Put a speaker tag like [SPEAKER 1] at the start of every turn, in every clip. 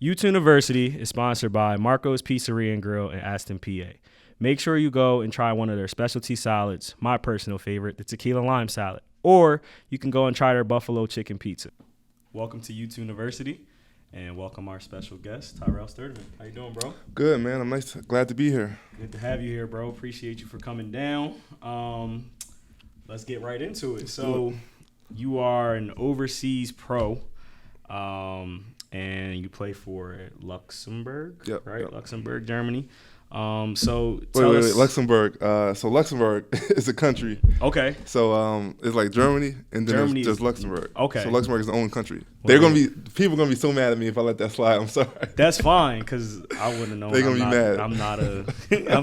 [SPEAKER 1] U2NIVERSITY is sponsored by Marco's Pizzeria and Grill in Aston, PA. Make sure you go and try one of their specialty salads, my personal favorite, the tequila lime salad. Or you can go and try their buffalo chicken pizza. Welcome to U2NIVERSITY, and welcome our special guest, Tyrell Sturdviant. How you doing, bro?
[SPEAKER 2] Good, man. I'm glad to be here.
[SPEAKER 1] Good to have you here, bro. Appreciate you for coming down. Let's get right into it. So you are an overseas pro, and you play for Luxembourg, right? Yep. Luxembourg, Germany. So wait,
[SPEAKER 2] Luxembourg. So Luxembourg is a country.
[SPEAKER 1] Okay.
[SPEAKER 2] So it's like Germany, and then there's Luxembourg.
[SPEAKER 1] Okay. So
[SPEAKER 2] Luxembourg is the own country. People are gonna be so mad at me if I let that slide. I'm sorry.
[SPEAKER 1] That's fine, because I wouldn't know.
[SPEAKER 2] They're gonna be mad.
[SPEAKER 1] I'm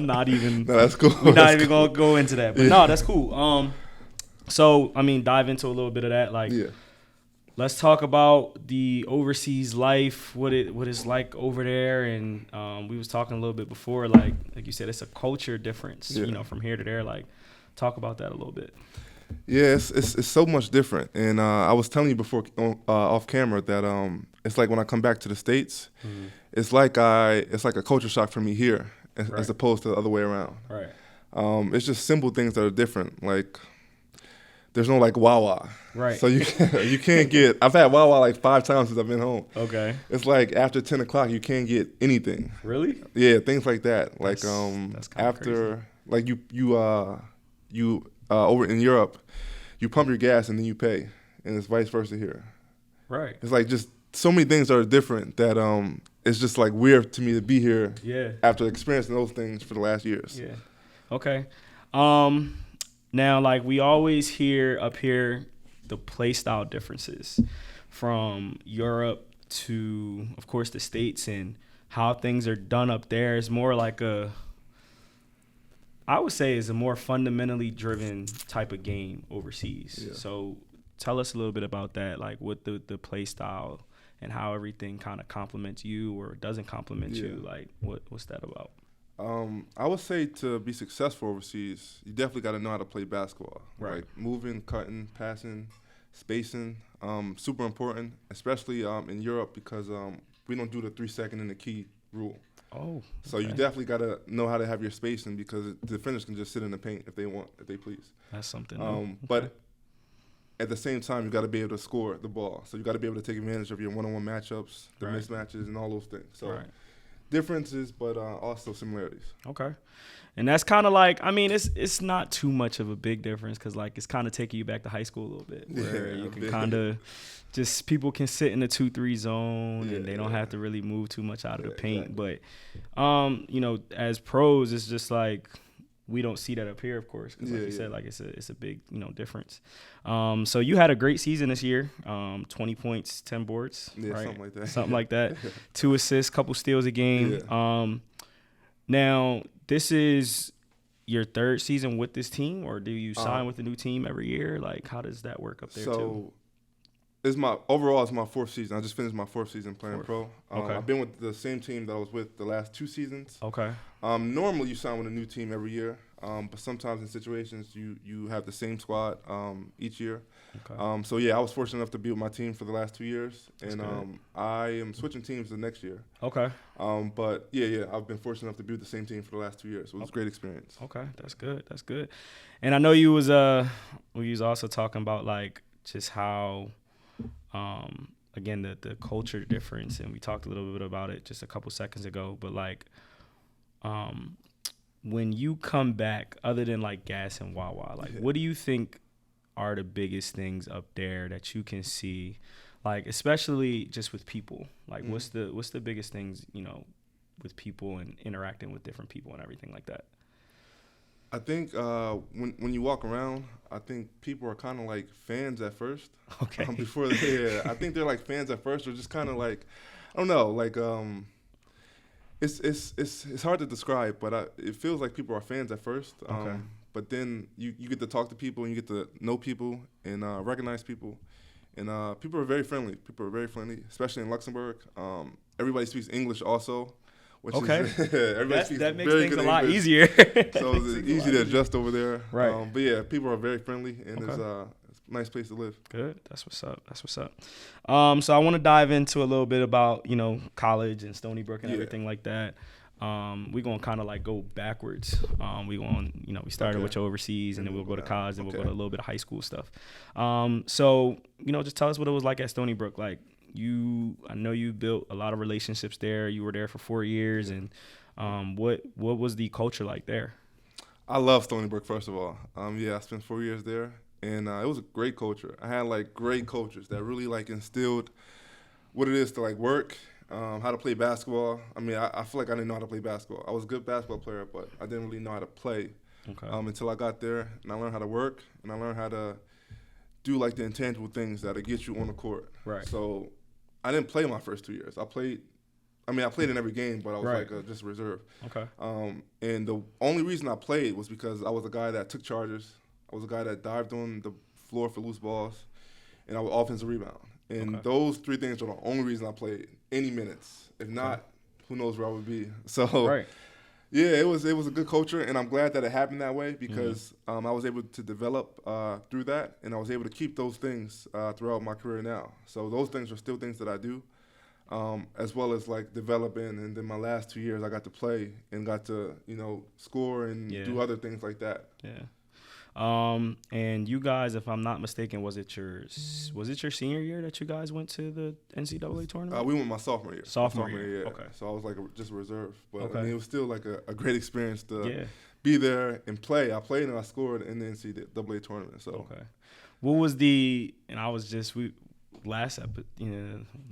[SPEAKER 1] not even.
[SPEAKER 2] No, that's cool.
[SPEAKER 1] We're not even gonna go into that. But no, that's cool. So I mean, dive into a little bit of that. Let's talk about the overseas life, what it's like over there, and we was talking a little bit before, like you said, it's a culture difference, from here to there. Like, talk about that a little bit.
[SPEAKER 2] Yeah, it's so much different, and I was telling you before off camera that it's like when I come back to the States, it's like a culture shock for me here, as opposed to the other way around.
[SPEAKER 1] Right.
[SPEAKER 2] It's just simple things that are different, like. There's no like Wawa.
[SPEAKER 1] Right.
[SPEAKER 2] So you can't get. I've had Wawa like 5 times since I've been home.
[SPEAKER 1] Okay.
[SPEAKER 2] It's like after 10 o'clock you can't get anything.
[SPEAKER 1] Really?
[SPEAKER 2] Yeah, things like that. Like
[SPEAKER 1] that's
[SPEAKER 2] after crazy. Like you over in Europe, you pump your gas and then you pay, and it's vice versa here.
[SPEAKER 1] Right.
[SPEAKER 2] It's like just so many things that are different that it's just like weird to me to be here.
[SPEAKER 1] Yeah.
[SPEAKER 2] After experiencing those things for the last years.
[SPEAKER 1] Yeah. Okay. Now, like we always hear up here, the play style differences from Europe to, of course, the States, and how things are done up there is more like I would say is a more fundamentally driven type of game overseas. Yeah. So tell us a little bit about that, like what the play style and how everything kind of complements you or doesn't complement you. Like what's that about?
[SPEAKER 2] I would say to be successful overseas, you definitely got to know how to play basketball.
[SPEAKER 1] Right.
[SPEAKER 2] Like moving, cutting, passing, spacing, super important, especially in Europe because we don't do the 3-second in the key rule.
[SPEAKER 1] Oh.
[SPEAKER 2] So you definitely got to know how to have your spacing because the defenders can just sit in the paint if they please.
[SPEAKER 1] That's something.
[SPEAKER 2] But at the same time, you got to be able to score the ball. So you got to be able to take advantage of your one-on-one matchups, the mismatches, and all those things. So. Right. Differences, but also similarities.
[SPEAKER 1] Okay. And that's kind of like, I mean, it's not too much of a big difference because, like, it's kind of taking you back to high school a little bit where you can kind of just people can sit in the 2-3 zone and they don't have to really move too much out of the paint. Exactly. But, as pros, it's just like we don't see that up here, of course, because like you said, like it's a big, difference. So you had a great season this year, 20 points, 10 boards, right? Something like that. 2 assists, couple steals a game. Yeah. Now, this is your 3rd season with this team, or do you sign with a new team every year? Like, how does that work up there too?
[SPEAKER 2] It's my 4th season. I just finished my 4th season playing pro.
[SPEAKER 1] Okay.
[SPEAKER 2] I've been with the same team that I was with the last 2 seasons.
[SPEAKER 1] Okay.
[SPEAKER 2] Normally you sign with a new team every year, but sometimes in situations you have the same squad each year. Okay. So I was fortunate enough to be with my team for the last 2 years, and I am switching teams the next year.
[SPEAKER 1] Okay.
[SPEAKER 2] But I've been fortunate enough to be with the same team for the last 2 years. So it was a great experience.
[SPEAKER 1] Okay, that's good. And I know you was we was also talking about like just how. Again, the culture difference, and we talked a little bit about it just a couple seconds ago, but like when you come back, other than like gas and Wawa, like what do you think are the biggest things up there that you can see, like especially just with people? Like what's the biggest things, with people and interacting with different people and everything like that?
[SPEAKER 2] I think when you walk around, I think people are kind of like fans at first.
[SPEAKER 1] Okay.
[SPEAKER 2] I think they're like fans at first, or just kind of like, I don't know, like it's hard to describe, but it feels like people are fans at first.
[SPEAKER 1] Okay.
[SPEAKER 2] But then you get to talk to people and you get to know people and recognize people, and people are very friendly. People are very friendly, especially in Luxembourg. Everybody speaks English also. Which is,
[SPEAKER 1] that makes things a lot easier.
[SPEAKER 2] So it's easy to adjust over there.
[SPEAKER 1] Right.
[SPEAKER 2] But people are very friendly, and it's nice place to live.
[SPEAKER 1] Good. That's what's up. So I want to dive into a little bit about, college and Stony Brook and everything like that. We're going to kind of like go backwards. We started with your overseas, and then we'll go to college, and we'll go to a little bit of high school stuff. So, just tell us what it was like at Stony Brook. Like, I know you built a lot of relationships there. You were there for 4 years, and what was the culture like there?
[SPEAKER 2] I love Stony Brook, first of all. I spent 4 years there, and it was a great culture. I had, like, great coaches that really, like, instilled what it is to, like, work, how to play basketball. I mean, I feel like I didn't know how to play basketball. I was a good basketball player, but I didn't really know how to play until I got there, and I learned how to work, and I learned how to do, like, the intangible things that'll get you on the court.
[SPEAKER 1] Right.
[SPEAKER 2] So I didn't play my first 2 years. I played in every game, but I was just reserve.
[SPEAKER 1] Okay.
[SPEAKER 2] And the only reason I played was because I was a guy that took charges. I was a guy that dived on the floor for loose balls, and I was offensive rebound. And those three things are the only reason I played any minutes. If not, who knows where I would be. So, it was a good culture, and I'm glad that it happened that way because I was able to develop through that, and I was able to keep those things throughout my career now. So those things are still things that I do. As well as like developing, and then my last 2 years I got to play and got to score and do other things like that.
[SPEAKER 1] Yeah. And you guys, if I'm not mistaken, was it your senior year that you guys went to the NCAA tournament?
[SPEAKER 2] We went my sophomore year.
[SPEAKER 1] Sophomore year.
[SPEAKER 2] Yeah. Okay. So I was like just a reserve, but I mean, it was still like a great experience to be there and play. I played and I scored in the NCAA tournament. So
[SPEAKER 1] what was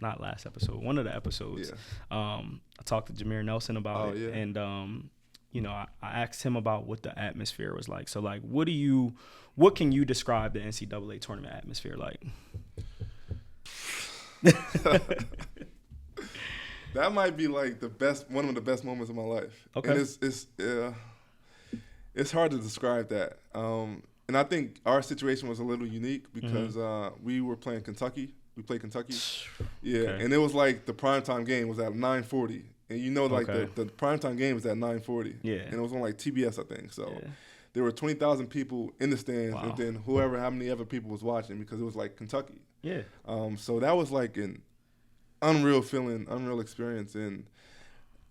[SPEAKER 1] not last episode, one of the episodes, I talked to Jameer Nelson about it, and I asked him about what the atmosphere was like. So like, what can you describe the NCAA tournament atmosphere like?
[SPEAKER 2] That might be like one of the best moments of my life.
[SPEAKER 1] Okay.
[SPEAKER 2] And it's hard to describe that. And I think our situation was a little unique because we were playing Kentucky. We played Kentucky. Yeah, and it was like the primetime game was at 9:40. And the primetime game was at 9:40. Yeah. And it was on like TBS, I think. So there were 20,000 people in the stands, and then how many other people was watching because it was like Kentucky.
[SPEAKER 1] Yeah.
[SPEAKER 2] So that was like an unreal feeling, unreal experience. And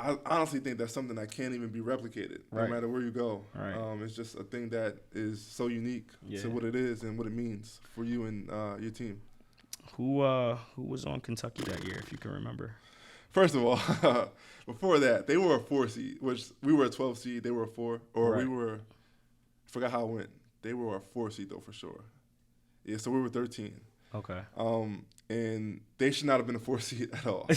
[SPEAKER 2] I honestly think that's something that can't even be replicated, no matter where you go.
[SPEAKER 1] Right.
[SPEAKER 2] It's just a thing that is so unique to what it is and what it means for you and your team.
[SPEAKER 1] Who was on Kentucky that year, if you can remember?
[SPEAKER 2] First of all, before that, they were a 4 seed, which we were a 12 seed. They were a 4, we were. I forgot how it went. They were a 4 seed though for sure. Yeah, so we were 13.
[SPEAKER 1] Okay.
[SPEAKER 2] And they should not have been a 4 seed at all.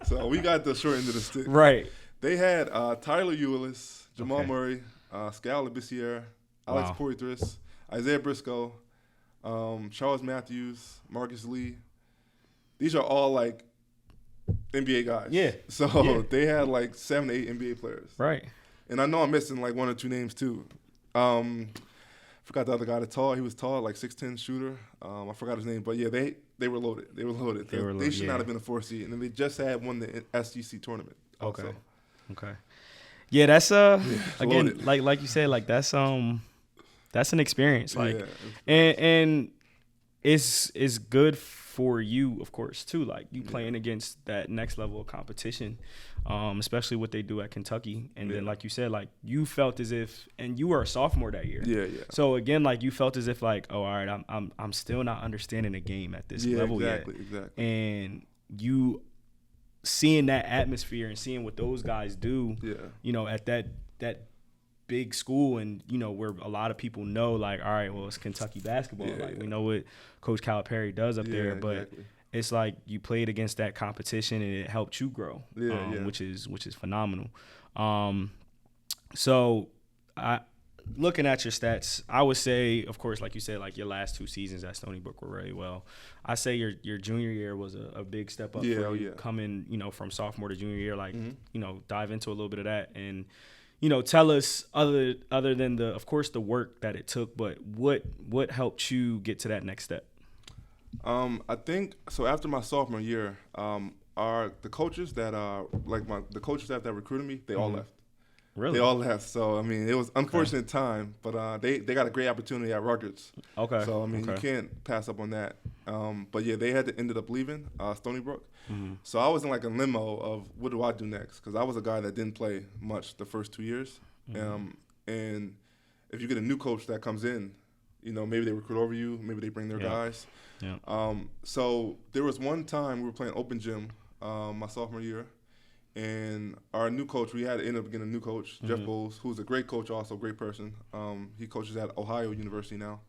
[SPEAKER 2] So we got the short end of the stick.
[SPEAKER 1] Right.
[SPEAKER 2] They had Tyler Eulis, Jamal Murray, Scal Labissiere, Alex Poitras, Isaiah Briscoe, Charles Matthews, Marcus Lee. These are all like NBA guys.
[SPEAKER 1] Yeah.
[SPEAKER 2] So they had like 7 to 8 NBA players.
[SPEAKER 1] Right.
[SPEAKER 2] And I know I'm missing like 1 or 2 names too. Forgot the other guy, he was tall, like 6'10" shooter. I forgot his name, but yeah, they were loaded. They were loaded. They should not have been a 4 seed, and then they just had won the SGC tournament. Also.
[SPEAKER 1] Okay. Yeah, that's again
[SPEAKER 2] loaded.
[SPEAKER 1] like you said, like that's an experience. Like and it's good for you, of course, too. Like you playing against that next level of competition, especially what they do at Kentucky. And then, like you said, like you felt as if, and you were a sophomore that year.
[SPEAKER 2] Yeah.
[SPEAKER 1] So again, like you felt as if, like, oh, all right, I'm still not understanding the game at this level yet.
[SPEAKER 2] Exactly.
[SPEAKER 1] And you seeing that atmosphere and seeing what those guys do, at that big school, and where a lot of people know, like, all right, well, it's Kentucky basketball. We know what Coach Calipari does up there, but it's like you played against that competition and it helped you grow, which is phenomenal. So looking at your stats, I would say, of course, like you said, like your last 2 seasons at Stony Brook were really well. I say your junior year was a big step up for you coming, from sophomore to junior year, like, dive into a little bit of that and, tell us other than of course, the work that it took, but what helped you get to that next step?
[SPEAKER 2] I think so. After my sophomore year, the coaches that the coaching staff that recruited me, they all left.
[SPEAKER 1] Really?
[SPEAKER 2] They all left. So, I mean, it was unfortunate time, but they got a great opportunity at Rutgers.
[SPEAKER 1] Okay.
[SPEAKER 2] So, I mean, you can't pass up on that. But, yeah, they ended up leaving Stony Brook.
[SPEAKER 1] Mm-hmm.
[SPEAKER 2] So I was in like a limbo of what do I do next? Because I was a guy that didn't play much the first 2 years.
[SPEAKER 1] Mm-hmm.
[SPEAKER 2] And if you get a new coach that comes in, you know, maybe they recruit over you, maybe they bring their guys.
[SPEAKER 1] Yeah.
[SPEAKER 2] So there was one time we were playing open gym my sophomore year, and our new coach, we had to end up getting a new coach, Jeff Bowles, who's a great coach, also a great person. He coaches at Ohio University now.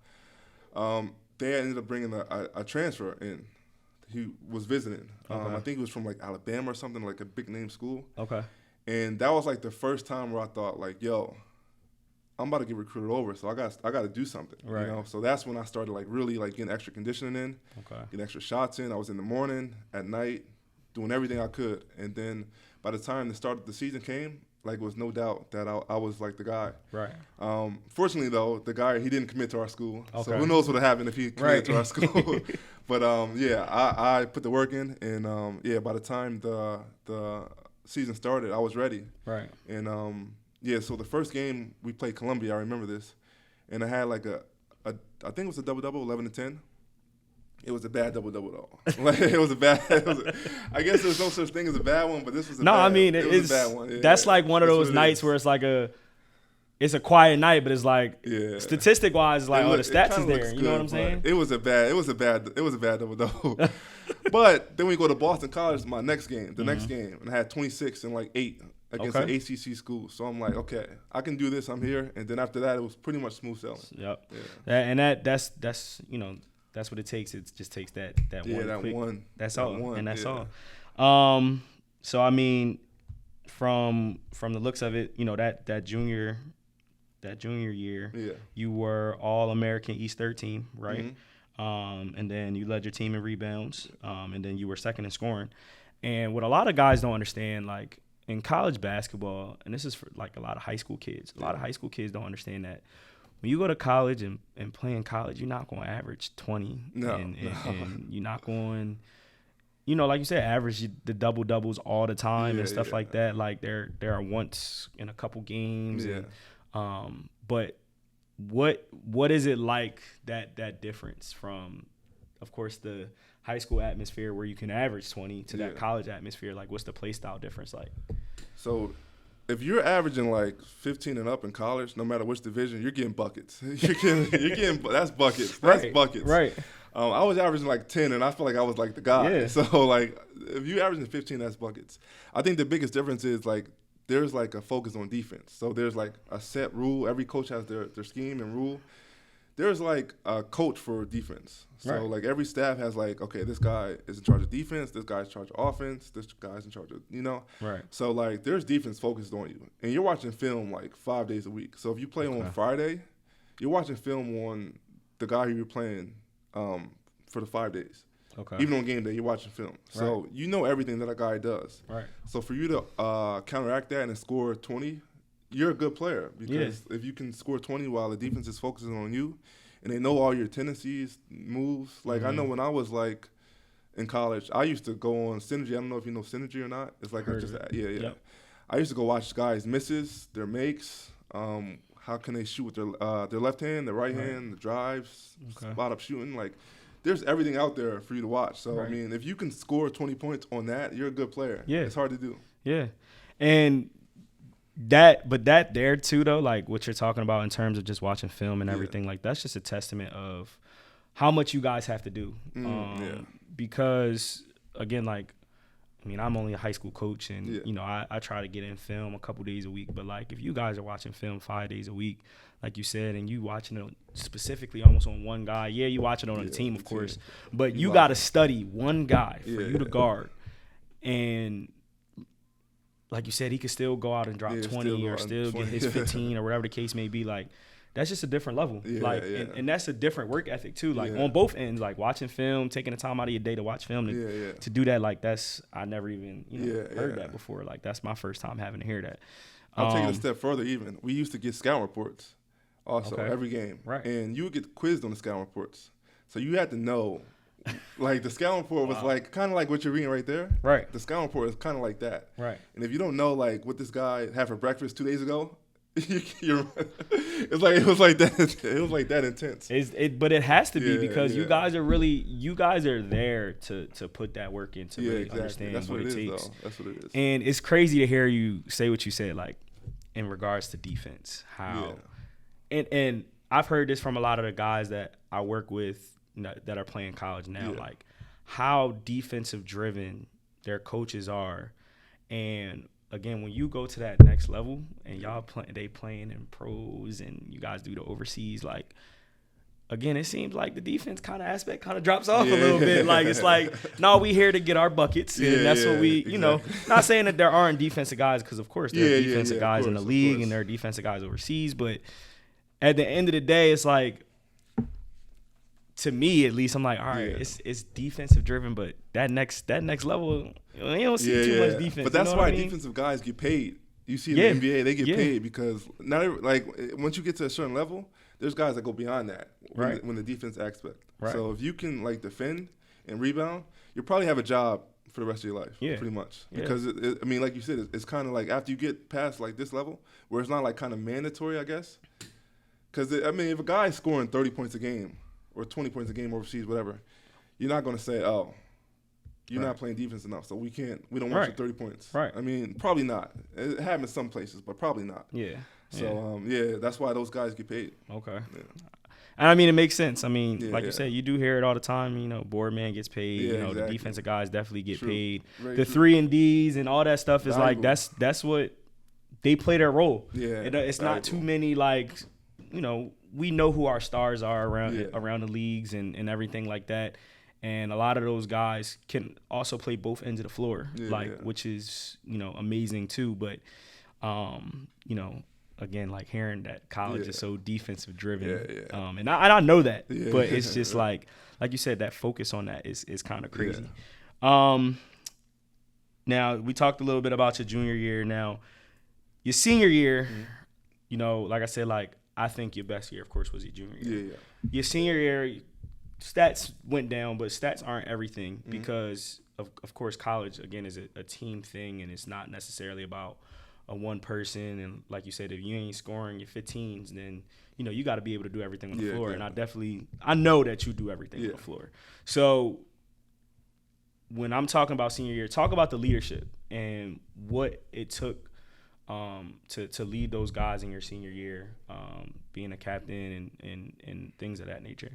[SPEAKER 2] They ended up bringing a transfer in. He was visiting. I think he was from like Alabama or something, like a big name school.
[SPEAKER 1] Okay.
[SPEAKER 2] And that was like the first time where I thought like, yo, I'm about to get recruited over, so I got to do something.
[SPEAKER 1] Right.
[SPEAKER 2] You know, so that's when I started like really like getting extra conditioning in, getting extra shots in. I was in the morning, at night, doing everything I could. And then by the time the start of the season came, like, it was no doubt that I was like the guy.
[SPEAKER 1] Right.
[SPEAKER 2] Fortunately though, the guy, he didn't commit to our school.
[SPEAKER 1] Okay.
[SPEAKER 2] So who knows what would happen if he committed to our school. But yeah, I put the work in, and yeah, by the time the season started, I was ready.
[SPEAKER 1] Right.
[SPEAKER 2] And yeah, so the first game we played Columbia, I remember this, and I had like I think it was a double-double, 11-10. It was a bad double-double though. Like, I guess there's no such thing as a bad one, but this was a bad one.
[SPEAKER 1] It was a bad one. Yeah, that's like one of those nights where it's like it's a quiet night, but it's like statistic wise, it's like the stats is there. You know what I'm saying?
[SPEAKER 2] It was a bad double-double. But then we go to Boston College, my next game, next game, and I had 26 and like 8 against an ACC school. So I'm like, okay, I can do this. I'm here. And then after that, it was pretty much smooth sailing.
[SPEAKER 1] Yep. Yeah. And that's you know, that's what it takes. It just takes that one. That's all. And that's all. So I mean, from the looks of it, you know, that junior year, you were All-American East 13, right? Mm-hmm. And then you led your team in rebounds, and then you were second in scoring. And what a lot of guys don't understand, like in college basketball, and this is for like a lot of high school kids, a lot of high school kids don't understand that when you go to college and play in college, you're not going to average 20. And you're not going, you know, like you said, average the double-doubles all the time and stuff like that. Like there are once in a couple games.
[SPEAKER 2] Yeah.
[SPEAKER 1] And, but what is it like that difference from, of course, the high school atmosphere where you can average 20 to that college atmosphere? Like, what's the play style difference like?
[SPEAKER 2] So if you're averaging like 15 and up in college, no matter which division, you're getting buckets. You're getting that's buckets. That's buckets.
[SPEAKER 1] Right.
[SPEAKER 2] I was averaging like 10, and I feel like I was like the guy. Yeah. So like, if you're averaging 15, that's buckets. I think the biggest difference is like there's like a focus on defense. So there's like a set rule. Every coach has their scheme and rule. There's like a coach for defense. So like every staff has like, okay, this guy is in charge of defense, this guy's in charge of offense, this guy's in charge of, you know. Right. So like there's defense focused on you. And you're watching film like 5 days a week. So if you play on Friday, you're watching film on the guy who you're playing for the 5 days. Okay. Even on game day, you're watching film. So you know everything that a guy does. Right. So for you to counteract that and score 20, you're a good player, because if you can score 20 while the defense is focusing on you and they know all your tendencies, moves. Like I know when I was like in college, I used to go on Synergy. I don't know if you know Synergy or not. It's like Yep. I used to go watch guys' misses, their makes, how can they shoot with their left hand, their right hand, the drives, spot up shooting. Like there's everything out there for you to watch. So I mean, if you can score 20 points on that, you're a good player. Yeah. It's hard to do.
[SPEAKER 1] Yeah. And that there too though, like what you're talking about in terms of just watching film and everything, like that's just a testament of how much you guys have to do. Because again, like, I mean, I'm only a high school coach, and you know, I try to get in film a couple days a week, but like if you guys are watching film 5 days a week, like you said, and you watching it specifically almost on one guy, you watch it on a team, of course, but you got to study one guy for you to guard. And like you said, he could still go out and drop 20 or still get his 15 or whatever the case may be. Like, that's just a different level. And that's a different work ethic too. Like on both ends, like watching film, taking the time out of your day to watch film, to do that. Like I never even heard that before. Like that's my first time having to hear that.
[SPEAKER 2] I'll take it a step further. Even we used to get scout reports also every game, and you would get quizzed on the scout reports. So you had to know like the scouting report was like kind of like what you're reading right there.
[SPEAKER 1] Right.
[SPEAKER 2] The scouting report is kind of like that.
[SPEAKER 1] Right.
[SPEAKER 2] And if you don't know like what this guy had for breakfast 2 days ago, it was like that intense.
[SPEAKER 1] But it has to be because you guys are there to put that work in to really understand what it takes.
[SPEAKER 2] That's what it is.
[SPEAKER 1] And it's crazy to hear you say what you said, like in regards to defense, how and I've heard this from a lot of the guys that I work with that are playing college now, like how defensive driven their coaches are. And again, when you go to that next level and y'all playing in pros and you guys do the overseas, like again, it seems like the defense kind of aspect kind of drops off a little bit. Like it's like, no, we here to get our buckets, and that's what we, you know. Not saying that there aren't defensive guys, because of course there are defensive guys in the league and there are defensive guys overseas, but at the end of the day, it's like, to me at least, I'm like, all right, it's defensive driven, but that next level, you don't see too much defense.
[SPEAKER 2] But that's why defensive guys get paid. You see in the NBA, they get paid because once you get to a certain level, there's guys that go beyond that when the defense aspect. Right. So if you can like defend and rebound, you'll probably have a job for the rest of your life, pretty much. Because I mean, like you said, it's kind of like after you get past like this level, where it's not like kind of mandatory, I guess. Because I mean, if a guy's scoring 30 points a game or 20 points a game overseas, whatever, you're not going to say, oh, you're not playing defense enough, so we don't want your 30 points. Right. I mean, probably not. It happens some places, but probably not. Yeah. So, that's why those guys get paid.
[SPEAKER 1] Okay. Yeah. And I mean, it makes sense. I mean, like you said, you do hear it all the time. You know, board man gets paid. You know, the defensive guys definitely get paid. The 3 and Ds and all that stuff is like that's what they play their role. Yeah. It's not too many like, you know, we know who our stars are around the leagues and everything like that. And a lot of those guys can also play both ends of the floor, which is, you know, amazing too. But, you know, again, like hearing that college is so defensive driven. And I know that, but it's just like you said, that focus on that is kind of crazy. Now, we talked a little bit about your junior year. Now, your senior year, you know, like I said, like, I think your best year, of course, was your junior year. Your senior year, stats went down, but stats aren't everything because, of course, college, again, is a team thing, and it's not necessarily about a one person. And like you said, if you ain't scoring your 15s, then, you know, you got to be able to do everything on the floor. And I know that you do everything on the floor. So when I'm talking about senior year, talk about the leadership and what it took to lead those guys in your senior year, being a captain and things of that nature.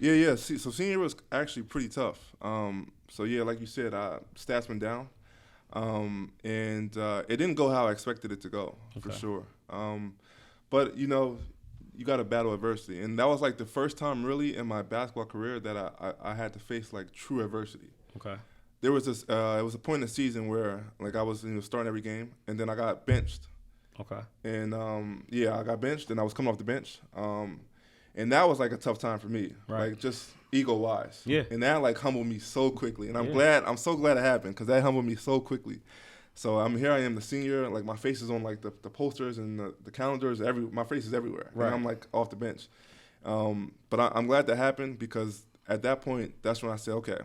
[SPEAKER 2] So senior year was actually pretty tough. Like you said, stats went down, and it didn't go how I expected it to go, for sure. But you know, you got to battle adversity, and that was like the first time really in my basketball career that I had to face like true adversity. Okay. There was this. It was a point in the season where, like, I was starting every game, and then I got benched. Okay. And I got benched, and I was coming off the bench. And that was like a tough time for me, like just ego-wise. Yeah. And that like humbled me so quickly, and I'm so glad it happened because that humbled me so quickly. So here I am, the senior, like my face is on like the posters and the calendars. My face is everywhere. Right. And I'm like off the bench. But I'm glad that happened because at that point, that's when I said, okay,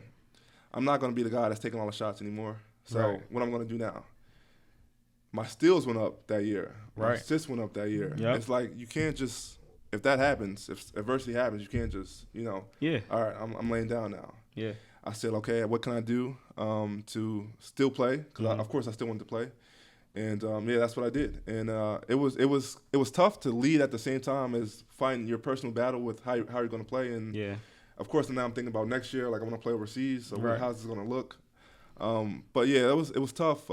[SPEAKER 2] I'm not going to be the guy that's taking all the shots anymore. So what I'm going to do now? My steals went up that year. My assists went up that year. Yep. It's like you can't just, if that happens, if adversity happens, you can't just, all right, I'm laying down now. Yeah. I said, okay, what can I do to still play? Because of course I still wanted to play. And that's what I did. And it was tough to lead at the same time as fighting your personal battle with how you're going to play. And of course, now I'm thinking about next year, like I want to play overseas. So how's this going to look? But it was tough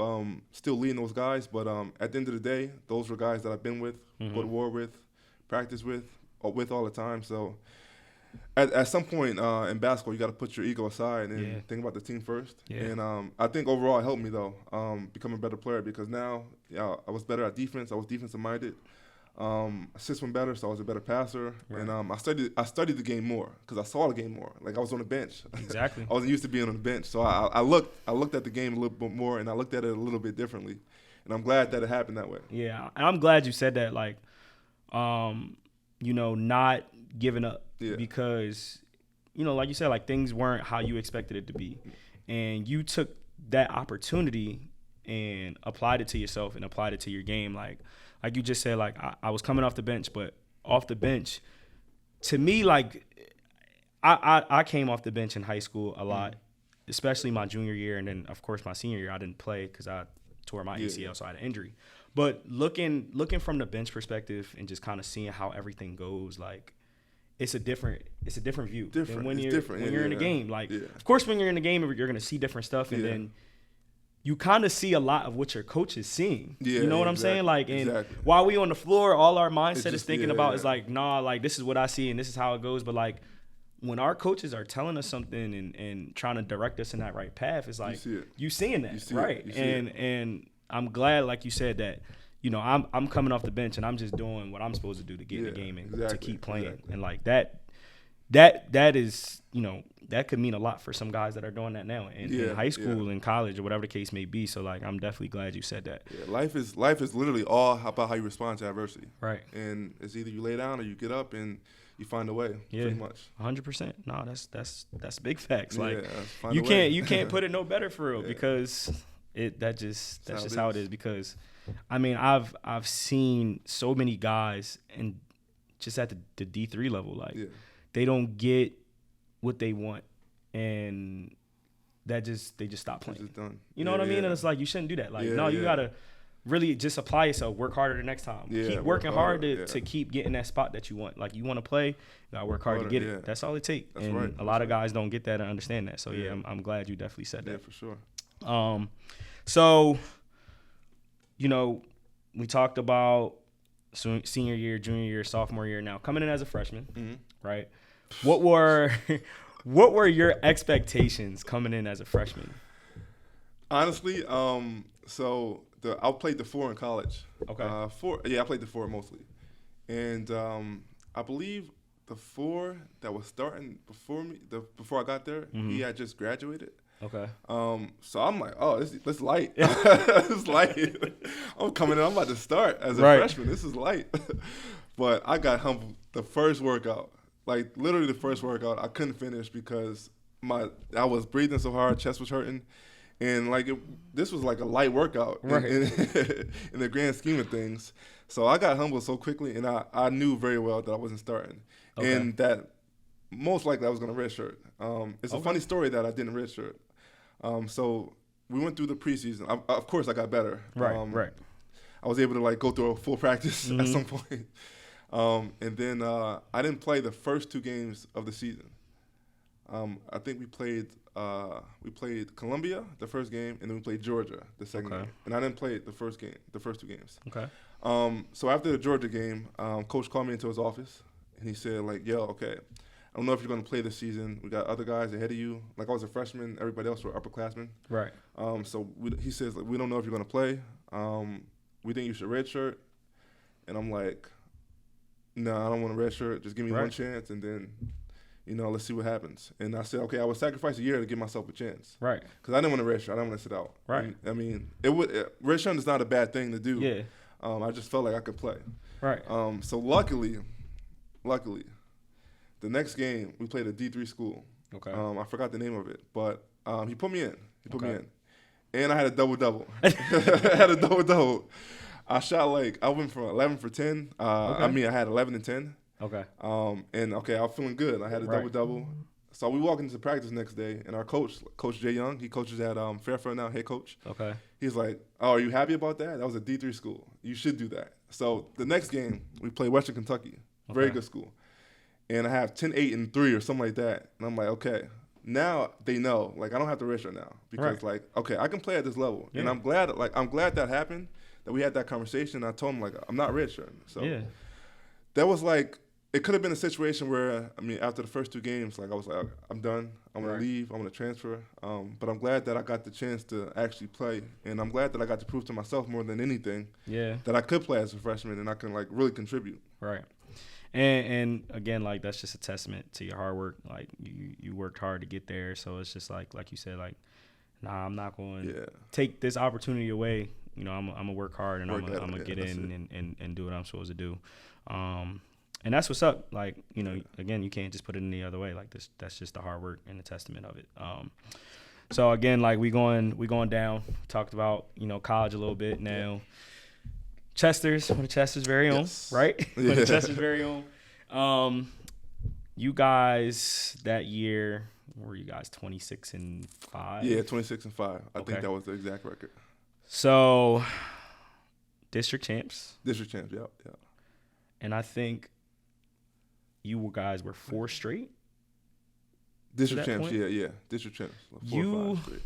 [SPEAKER 2] still leading those guys. But at the end of the day, those were guys that I've been with, go to war with, practice with all the time. So at some point in basketball, you got to put your ego aside and think about the team first. Yeah. And I think overall it helped me, though, become a better player because now I was better at defense. I was defensive-minded. Assists went better, so I was a better passer. Right. And I studied the game more because I saw the game more. Like I was on the bench. Exactly. I wasn't used to being on the bench. So I looked at the game a little bit more, and I looked at it a little bit differently. And I'm glad that it happened that way. Yeah, and I'm glad you said that, like, not giving up because
[SPEAKER 1] like you said, like things weren't how you expected it to be. And you took that opportunity and applied it to yourself and applied it to your game. Like you just said, like I was coming off the bench, but off the bench, to me, like I came off the bench in high school a lot, especially my junior year. And then, of course, my senior year, I didn't play because I tore my ACL, so I had an injury. But looking from the bench perspective and just kind of seeing how everything goes, like it's a different view than when you're in the game. Like, of course, when you're in the game, you're going to see different stuff, and then you kind of see a lot of what your coach is seeing. You know what I'm saying? Like, and while we on the floor, all our mindset is thinking about is like, nah, like this is what I see and this is how it goes. But like when our coaches are telling us something and trying to direct us in that right path, it's like you seeing that, right? And I'm glad, like you said, that I'm coming off the bench and I'm just doing what I'm supposed to do to get in the game and to keep playing. And like that is, that could mean a lot for some guys that are doing that now in high school and college or whatever the case may be. So like, I'm definitely glad you said that. Yeah,
[SPEAKER 2] life is literally all about how you respond to adversity.
[SPEAKER 1] Right.
[SPEAKER 2] And it's either you lay down or you get up and you find a way. Yeah, pretty much.
[SPEAKER 1] 100%. No, that's big facts. Like you can't put it no better for real because that's just how it is. Because I mean, I've seen so many guys and just at the D3 level, like they don't get what they want, and they just stop playing.
[SPEAKER 2] It's just done.
[SPEAKER 1] You know what I mean? And it's like you shouldn't do that. Like you gotta really just apply yourself, work harder the next time. Keep working hard to keep getting that spot that you want. Like you want to play, you gotta work hard to get it. That's all it takes. And a lot of guys don't get that and understand that. So I'm glad you definitely said that.
[SPEAKER 2] Yeah, for sure.
[SPEAKER 1] So, we talked about senior year, junior year, sophomore year. Now coming in as a freshman, right? What were your expectations coming in as a freshman?
[SPEAKER 2] Honestly, I played the 4 in college.
[SPEAKER 1] Okay.
[SPEAKER 2] I played the 4 mostly, and I believe the 4 that was starting before me, before I got there, he had just graduated.
[SPEAKER 1] Okay.
[SPEAKER 2] So I'm like, oh, this light. It's light. I'm coming in. I'm about to start as a freshman. This is light. But I got humbled the first workout. Like literally the first workout, I couldn't finish because I was breathing so hard, chest was hurting, and like this was like a light workout in the grand scheme of things. So I got humbled so quickly, and I knew very well that I wasn't starting, and that most likely I was going to redshirt. It's a funny story that I didn't redshirt. So we went through the preseason. Of course, I got better.
[SPEAKER 1] Right.
[SPEAKER 2] I was able to like go through a full practice at some point. And then I didn't play the first 2 games of the season. I think we played Columbia the first game, and then we played Georgia the second game. And I didn't play the first 2 games. Okay. So after the Georgia game, coach called me into his office, and he said like, "Yo, okay, I don't know if you're going to play this season. We got other guys ahead of you. Like I was a freshman, everybody else were upperclassmen. Right. So he says like, we don't know if you're going to play. We think you should redshirt." And I'm like, no, I don't want to redshirt. Just give me one chance, and then, let's see what happens. And I said, okay, I would sacrifice a year to give myself a chance. Right. Because I didn't want to redshirt. I didn't want to sit out. Right. I mean, redshirting is not a bad thing to do. Yeah. I just felt like I could play. Right. So luckily, the next game we played a D3 school. Okay. I forgot the name of it, but he put me in. And I had a double-double. I shot I went from 11 for 10. I had 11 and 10. Okay. I was feeling good. I had a double-double. So we walk into practice next day, and our coach, Coach Jay Young, he coaches at Fairfield now, head coach. Okay. He's like, "Oh, are you happy about that? That was a D3 school. You should do that." So the next game, we play Western Kentucky. Very good school. And I have 10, 8, and 3 or something like that. And I'm like, okay. Now they know, like I don't have to redshirt now because okay, I can play at this level. Yeah. And I'm glad that happened, that we had that conversation. I told him like I'm not redshirting. So that was like, it could have been a situation where, after the first 2 games, like I was like, I'm done. I'm going to leave. I'm going to transfer. But I'm glad that I got the chance to actually play. And I'm glad that I got to prove to myself more than anything that I could play as a freshman and I can like really contribute. Right.
[SPEAKER 1] And again, like that's just a testament to your hard work. Like you worked hard to get there. So it's just like you said, like, nah, I'm not going to take this opportunity away. I'm going to work hard and I'm going to get in and do what I'm supposed to do. And that's what's up. Like, you know, again, you can't just put it any other way. Like this, that's just the hard work and the testament of it. So again, like we going down. Talked about, you know, college a little bit now. Chester's, one of Chester's very own, right? One of Chester's very own. You guys that year, were you guys 26-5?
[SPEAKER 2] Yeah, 26-5. I think that was the exact record.
[SPEAKER 1] So, district champs.
[SPEAKER 2] District champs, yeah.
[SPEAKER 1] And I think you guys were 4 straight.
[SPEAKER 2] District champs, yeah. District champs. 4 or 5 straight.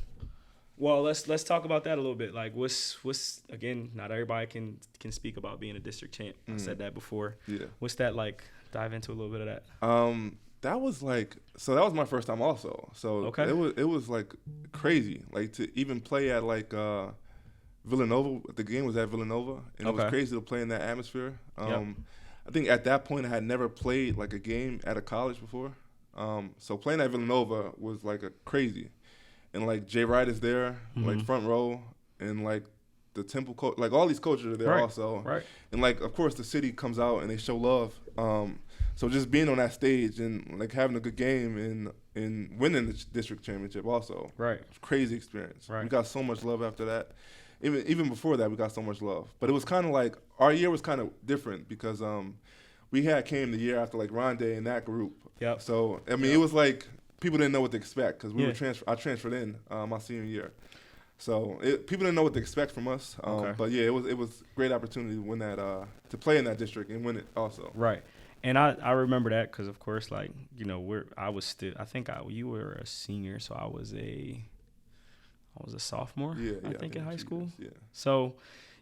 [SPEAKER 1] Well, let's talk about that a little bit. Like, what's again? Not everybody can speak about being a district champ. I said that before. Yeah. What's that like? Dive into a little bit of that.
[SPEAKER 2] That was that was my first time also. So it was like crazy. Like to even play at like Villanova. The game was at Villanova, and it was crazy to play in that atmosphere. I think at that point I had never played like a game at a college before. So playing at Villanova was like a crazy. And like Jay Wright is there, like front row, and like the Temple coach, like all these coaches are there also. Right. And like of course the city comes out and they show love. So just being on that stage and like having a good game and winning the district championship also. Right. Crazy experience. Right. We got so much love after that. Even before that we got so much love. But it was kind of like our year was kind of different because we came the year after like Rondé and that group. Yep. So I mean it was like people didn't know what to expect because I transferred in my senior year, so people didn't know what to expect from us. But yeah, it was a great opportunity to win that to play in that district and win it also.
[SPEAKER 1] Right, and I remember that because of course, like you know, you were a senior, so I was a sophomore. I think in high school. Yeah. So,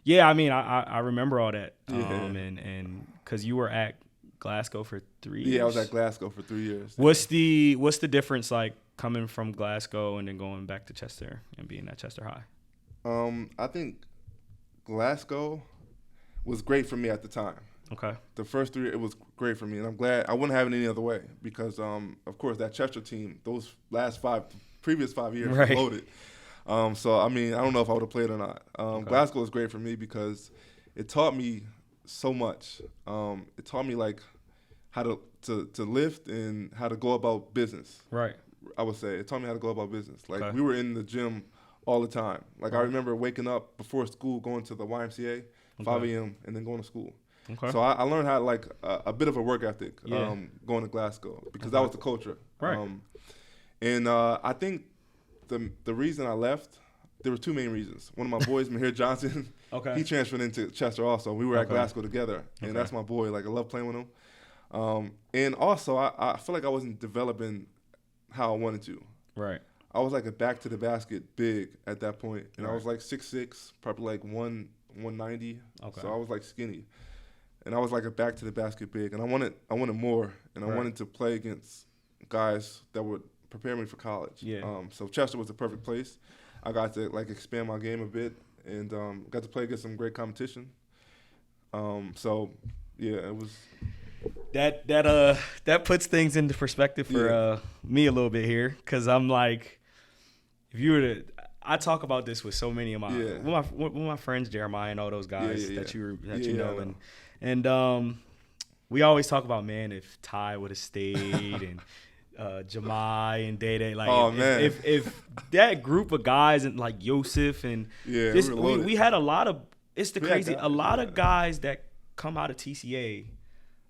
[SPEAKER 1] yeah, I mean, I remember all that. And because you were at Glasgow for 3 years.
[SPEAKER 2] Yeah, I was at Glasgow for 3 years.
[SPEAKER 1] What's the difference like coming from Glasgow and then going back to Chester and being at Chester High?
[SPEAKER 2] I think Glasgow was great for me at the time. Okay. The first 3 years, it was great for me, and I'm glad I wouldn't have it any other way because, of course, that Chester team, those previous 5 years were loaded. So I mean, I don't know if I would have played or not. Glasgow was great for me because it taught me so much. It taught me like how to lift and how to go about business. Right. I would say it taught me how to go about business. Like we were in the gym all the time. Like I remember waking up before school, going to the YMCA, 5 a.m. and then going to school. Okay. So I learned how like a bit of a work ethic going to Glasgow because that was the culture. Right. And I think the reason I left, there were 2 main reasons. One of my boys, Mahir Johnson, he transferred into Chester also. We were at Glasgow together, and that's my boy. Like I love playing with him. And also, I feel like I wasn't developing how I wanted to. Right. I was like a back to the basket big at that point, and I was like 6'6", probably like 190. Okay. So I was like skinny, and I was like a back to the basket big, and I wanted more, and I wanted to play against guys that would prepare me for college. Yeah. So Chester was the perfect place. I got to like expand my game a bit and got to play against some great competition. So yeah, it was
[SPEAKER 1] that puts things into perspective for me a little bit here because I'm like, if you were to, I talk about this with so many of my friends, Jeremiah and all those guys that you know, and we always talk about, man, if Ty would have stayed and Jamai and Day like if that group of guys and like Yosef and we had a lot of a lot of guys that come out of TCA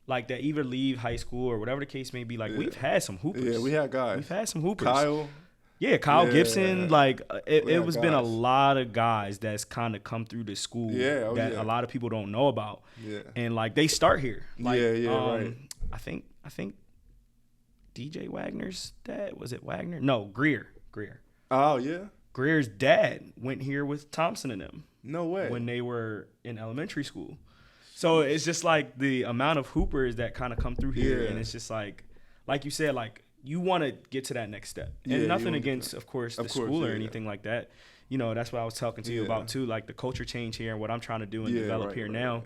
[SPEAKER 1] like that either leave high school or whatever the case may be. Like we've had some hoopers.
[SPEAKER 2] Yeah, we had guys.
[SPEAKER 1] We've had some hoopers.
[SPEAKER 2] Kyle
[SPEAKER 1] Gibson. Like it was been a lot of guys that's kind of come through the school that a lot of people don't know about. Yeah, and like they start here. Like, right. I think DJ Wagner's dad, was it Wagner? No, Greer.
[SPEAKER 2] Oh, yeah?
[SPEAKER 1] Greer's dad went here with Thompson and them.
[SPEAKER 2] No way.
[SPEAKER 1] When they were in elementary school. So it's just like the amount of hoopers that kind of come through here. And it's just like you said, like you want to get to that next step. And nothing against, of course, the school or anything like that. You know, that's what I was talking to you about too, like the culture change here and what I'm trying to do and develop here now.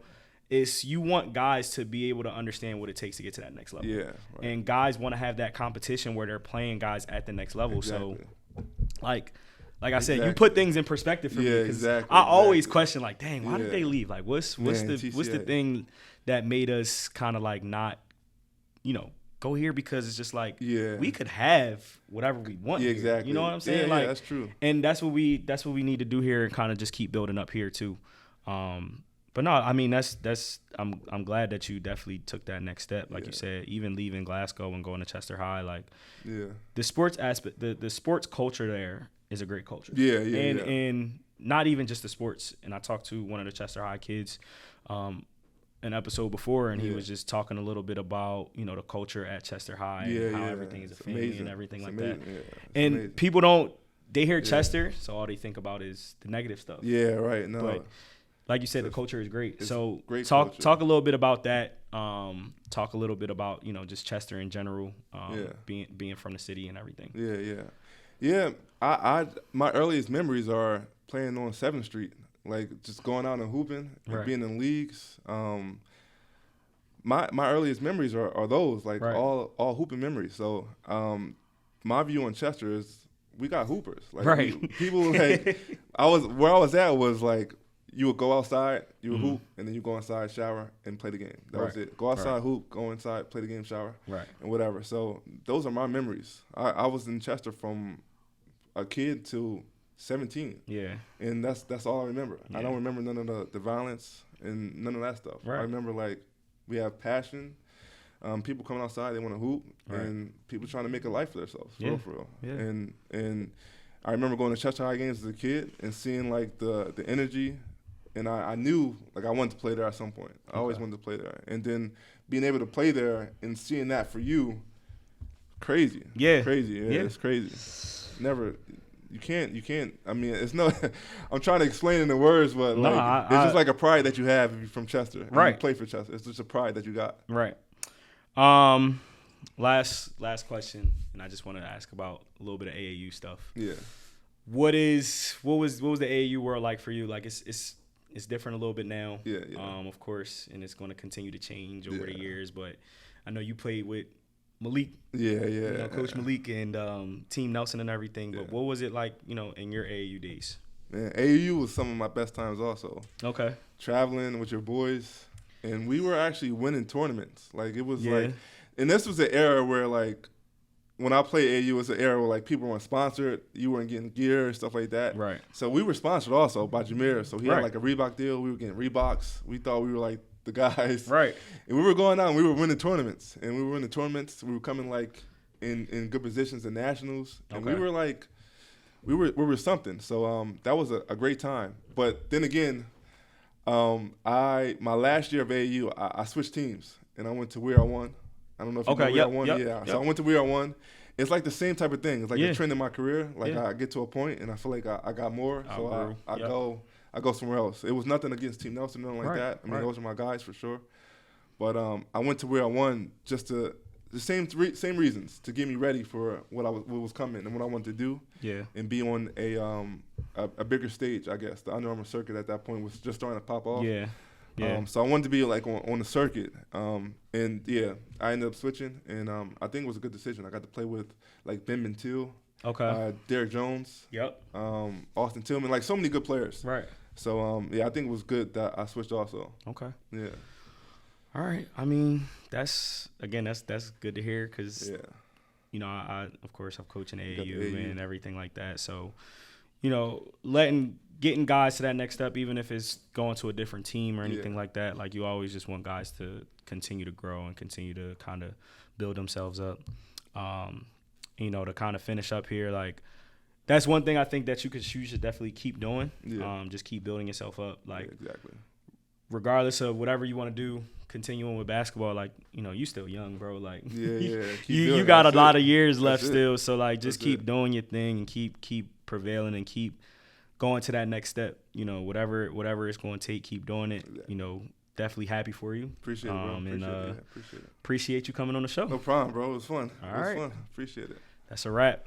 [SPEAKER 1] Is you want guys to be able to understand what it takes to get to that next level. Yeah. Right. And guys want to have that competition where they're playing guys at the next level. Exactly. So, like I said, you put things in perspective for me. Because I always question, like, dang, why did they leave? Like, what's the thing that made us kind of like not go here because it's just like
[SPEAKER 2] Yeah.
[SPEAKER 1] we could have whatever we want.
[SPEAKER 2] Yeah,
[SPEAKER 1] here.
[SPEAKER 2] exactly.
[SPEAKER 1] You know what I'm saying?
[SPEAKER 2] Yeah,
[SPEAKER 1] like,
[SPEAKER 2] that's true.
[SPEAKER 1] And that's what we need to do here and kind of just keep building up here too. But no, I mean I'm glad that you definitely took that next step, like you said, even leaving Glasgow and going to Chester High. Like, the sports aspect, the sports culture there is a great culture. And not even just the sports. And I talked to one of the Chester High kids an episode before, and he was just talking a little bit about the culture at Chester High and how everything is a family
[SPEAKER 2] amazing.
[SPEAKER 1] And everything
[SPEAKER 2] It's
[SPEAKER 1] like
[SPEAKER 2] amazing.
[SPEAKER 1] that.
[SPEAKER 2] Yeah,
[SPEAKER 1] and
[SPEAKER 2] amazing.
[SPEAKER 1] People they hear Chester, so all they think about is the negative stuff.
[SPEAKER 2] Yeah, right. No,
[SPEAKER 1] but like you said, the culture is great. So
[SPEAKER 2] great
[SPEAKER 1] talk
[SPEAKER 2] culture.
[SPEAKER 1] a little bit about that. Talk a little bit about just Chester in general, being from the city and everything.
[SPEAKER 2] Yeah. I my earliest memories are playing on 7th Street, like just going out and hooping and being in leagues. My earliest memories are those, like all hooping memories. So my view on Chester is we got hoopers. Like people like where I was at was like you would go outside, you would hoop, and then you go inside, shower, and play the game. That was it. Go outside, hoop, go inside, play the game, shower, and whatever. So those are my memories. I was in Chester from a kid to 17.
[SPEAKER 1] Yeah.
[SPEAKER 2] And that's all I remember. Yeah. I don't remember none of the violence and none of that stuff. I remember like we have passion. People coming outside, they want to hoop, and people trying to make a life for themselves, for real. Yeah. And I remember going to Chester High games as a kid and seeing like the energy. And I knew, like, I wanted to play there at some point. I always wanted to play there. And then being able to play there and seeing that for you, crazy.
[SPEAKER 1] Yeah.
[SPEAKER 2] Crazy. Yeah, it's crazy. Never, you can't, I mean, it's no, I'm trying to explain it in the words, but, like, it's just like a pride that you have if you're from Chester. You play for Chester. It's just a pride that you got.
[SPEAKER 1] Right. Last question, and I just wanted to ask about a little bit of AAU stuff.
[SPEAKER 2] Yeah.
[SPEAKER 1] What was the AAU world like for you? Like, it's different a little bit now, of course, and it's going to continue to change over the years. But I know you played with Malik, Coach Malik and Team Nelson and everything. But what was it like, in your AAU days?
[SPEAKER 2] Man, AAU was some of my best times also. Okay. Traveling with your boys, and we were actually winning tournaments. Like, it was like, and this was an era where, like, when I played AAU, it's an era where, like, people weren't sponsored. You weren't getting gear and stuff like that. Right. So we were sponsored also by Jameer. So he had, like, a Reebok deal. We were getting Reeboks. We thought we were, like, the guys. Right. And we were going out and we were winning tournaments. And we were winning tournaments. We were coming, like, in good positions in nationals. And we were, like, we were something. So that was a great time. But then again, my last year of AAU, I switched teams. And I went to Where I Won. I don't know if you know Where I Won. So I went to Where I Won. It's like the same type of thing. It's like a trend in my career. Like I get to a point and I feel like I got more, so I go somewhere else. It was nothing against Team Nelson, nothing like that. I mean, those are my guys for sure. But I went to Where I Won just to the same reasons to get me ready for what was coming and what I wanted to do. Yeah. And be on a bigger stage, I guess. The Under Armour circuit at that point was just starting to pop off. Yeah. Yeah. So I wanted to be like on the circuit, and I ended up switching, and I think it was a good decision. I got to play with like Ben Bentil, Derek Jones, Austin Tillman, like so many good players. Right. So I think it was good that I switched also. Okay. Yeah.
[SPEAKER 1] All right. I mean, that's good to hear because I of course I'm coaching AAU and everything like that. So getting guys to that next step, even if it's going to a different team or anything like that, like you always just want guys to continue to grow and continue to kind of build themselves up. To kind of finish up here, like that's one thing I think that you should definitely keep doing. Yeah. Just keep building yourself up. Like exactly. Regardless of whatever you want to do, continuing with basketball, like, you still young, bro. Like you got a lot of years left still. So like just keep doing your thing and keep prevailing and keep going to that next step, whatever it's going to take, keep doing it. Definitely happy for you.
[SPEAKER 2] Appreciate it, bro.
[SPEAKER 1] Appreciate you coming on the show.
[SPEAKER 2] No problem, bro. It was fun. All right. Appreciate it.
[SPEAKER 1] That's a wrap.